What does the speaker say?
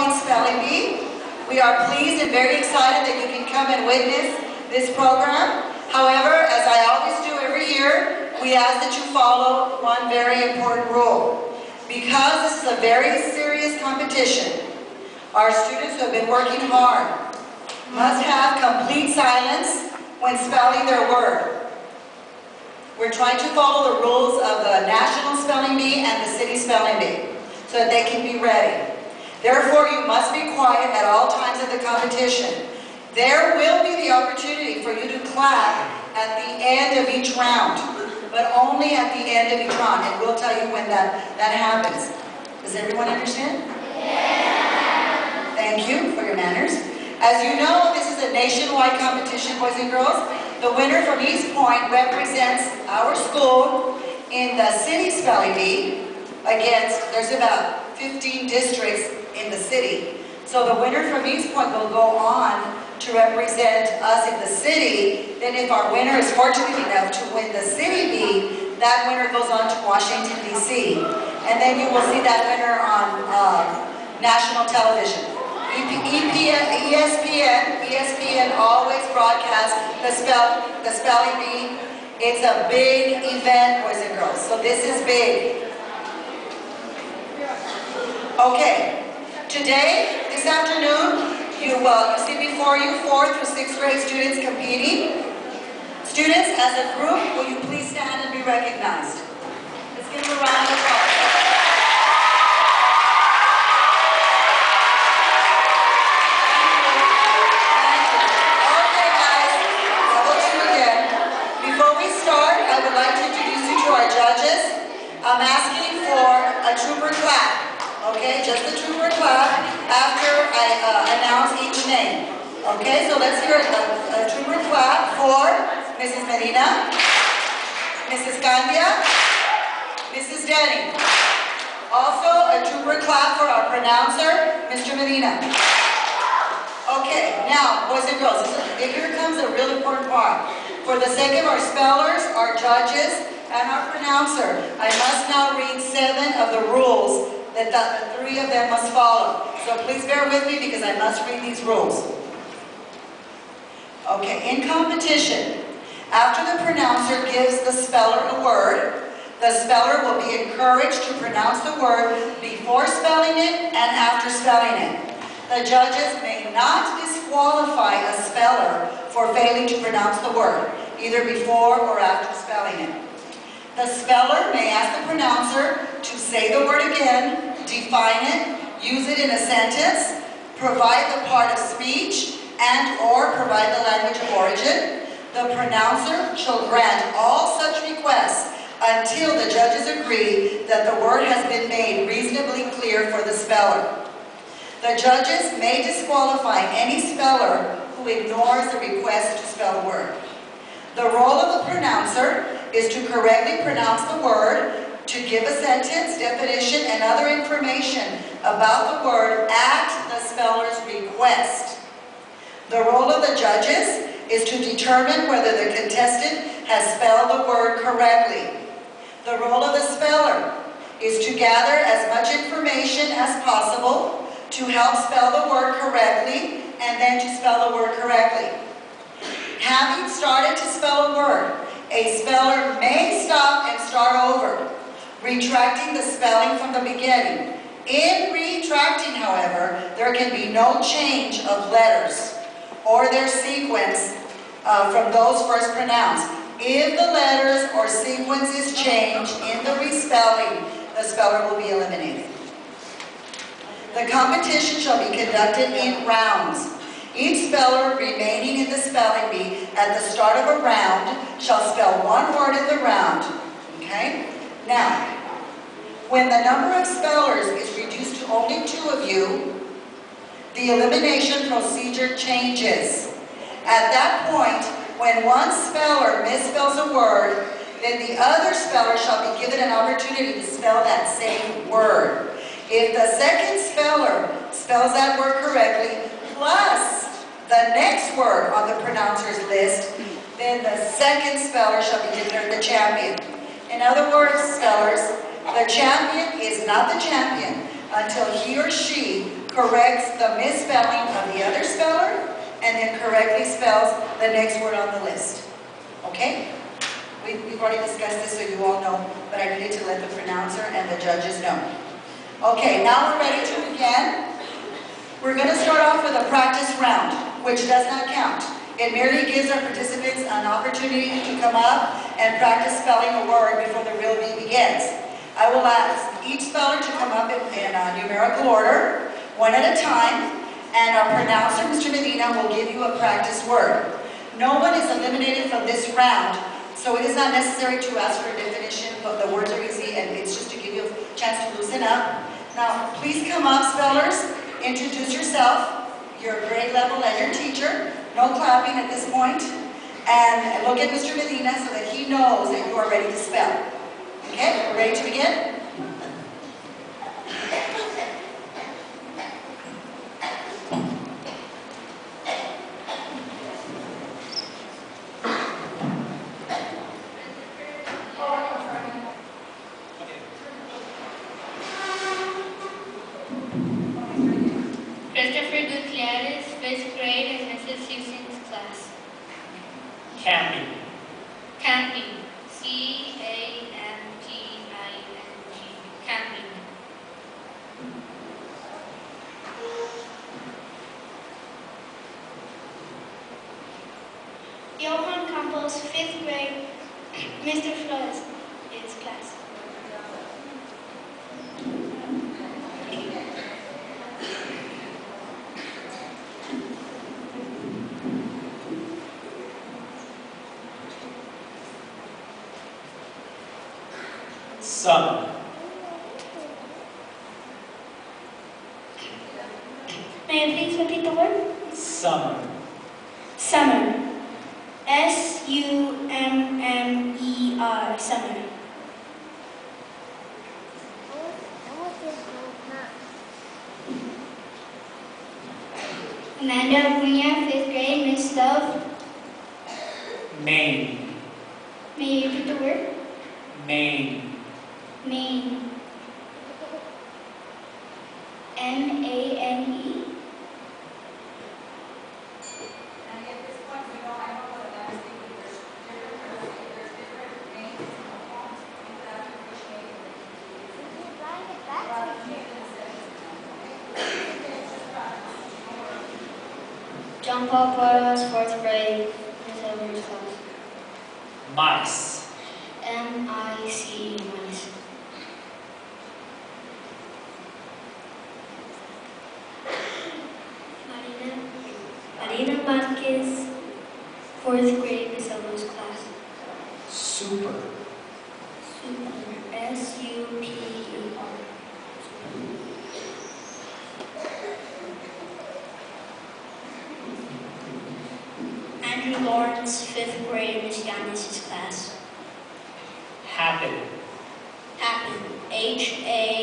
Point Spelling Bee. We are pleased and very excited that you can come and witness this program. However, as I always do every year, we ask that you follow one very important rule. Because this is a very serious competition, our students who have been working hard must have complete silence when spelling their word. We're trying to follow the rules of the National Spelling Bee and the City Spelling Bee so that they can be ready. Therefore, you must be quiet at all times of the competition. There will be the opportunity for you to clap at the end of each round, but only at the end of each round, and we'll tell you when that happens. Does everyone understand? Yeah. Thank you for your manners. As you know, this is a nationwide competition, boys and girls. The winner from East Point represents our school in the City Spelling Bee against, there's about 15 districts in the city. So the winner from East Point will go on to represent us in the city. Then if our winner is fortunate enough to win the City Bee, that winner goes on to Washington, D.C. And then you will see that winner on national television. ESPN always broadcasts the Spelling Bee. It's a big event, boys and girls. So this is big. Okay, today, this afternoon, you see before you 4th through 6th grade students competing. Students, as a group, will you please stand and be recognized? Let's give them a round of applause. Okay, guys, double two again. Before we start, I would like to introduce you to our judges. I'm asking for a trooper clap. Okay, just a trooper clap after I announce each name. Okay, so let's hear a trooper clap for Mrs. Medina, Mrs. Candia, Mrs. Denny. Also a trooper clap for our pronouncer, Mr. Medina. Okay, now, boys and girls, here comes a real important part. For the sake of our spellers, our judges, and our pronouncer, I must now read 7 of the rules that the 3 of them must follow. So please bear with me because I must read these rules. Okay, in competition, after the pronouncer gives the speller a word, the speller will be encouraged to pronounce the word before spelling it and after spelling it. The judges may not disqualify a speller for failing to pronounce the word, either before or after spelling it. The speller may ask the pronouncer to say the word again, define it, use it in a sentence, provide the part of speech, and/or provide the language of origin. The pronouncer shall grant all such requests until the judges agree that the word has been made reasonably clear for the speller. The judges may disqualify any speller who ignores the request to spell the word. The role of the pronouncer is to correctly pronounce the word, to give a sentence, definition, and other information about the word at the speller's request. The role of the judges is to determine whether the contestant has spelled the word correctly. The role of the speller is to gather as much information as possible to help spell the word correctly and then to spell the word correctly. Having started to spell a word, a speller may stop and start over, retracting the spelling from the beginning. In retracting, however, there can be no change of letters or their sequence from those first pronounced. If the letters or sequences change in the respelling, the speller will be eliminated. The competition shall be conducted in rounds. Each speller remaining in the spelling bee at the start of a round shall spell one word in the round. Okay? Now, when the number of spellers is reduced to only 2 of you, the elimination procedure changes. At that point, when one speller misspells a word, then the other speller shall be given an opportunity to spell that same word. If the second speller spells that word correctly, plus the next word on the pronouncer's list, then the second speller shall be declared the champion. In other words, spellers, the champion is not the champion until he or she corrects the misspelling of the other speller, and then correctly spells the next word on the list. Okay? We've already discussed this, so you all know, but I needed to let the pronouncer and the judges know. Okay, now we're ready to begin. We're going to start off with a practice round, which does not count. It merely gives our participants an opportunity to come up and practice spelling a word before the real beat begins. I will ask each speller to come up in numerical order, one at a time, and our pronouncer, Mr. Medina, will give you a practice word. No one is eliminated from this round, so it is not necessary to ask for a definition, but the words are easy, and it's just to give you a chance to loosen up. Now, please come up, spellers. Introduce yourself, your grade level, and your teacher. No clapping at this point. And look at Mr. Medina so that he knows that you are ready to spell. Okay, we're ready to begin? Christopher Gutierrez, 5th grade in Mrs. Houston's class. Camping. Camping. C-A-M-P-I-N-G. Camping. Johan Campos, 5th grade, Mr. Flores' class. Summer. May I please repeat the word? Summer. Summer. S-U-M-M-E-R. Summer. Amanda Acuña, 5th grade, Miss Love. Maine. May you repeat the word? Maine. Maine. M-A-N-E. And at this point, we know, I know what I'm speaking, there's different names in the fonts, that which name. John Paul Porras, 4th grade, Miss Elmer's class. Mice. M-I-C, mice. Marina Marquez, 4th grade, Miss Elmer's class. Super. Super. S-U-P-E-R. Andrew Lawrence, 5th grade, Miss Yanis' class. Happen. Happen. H-A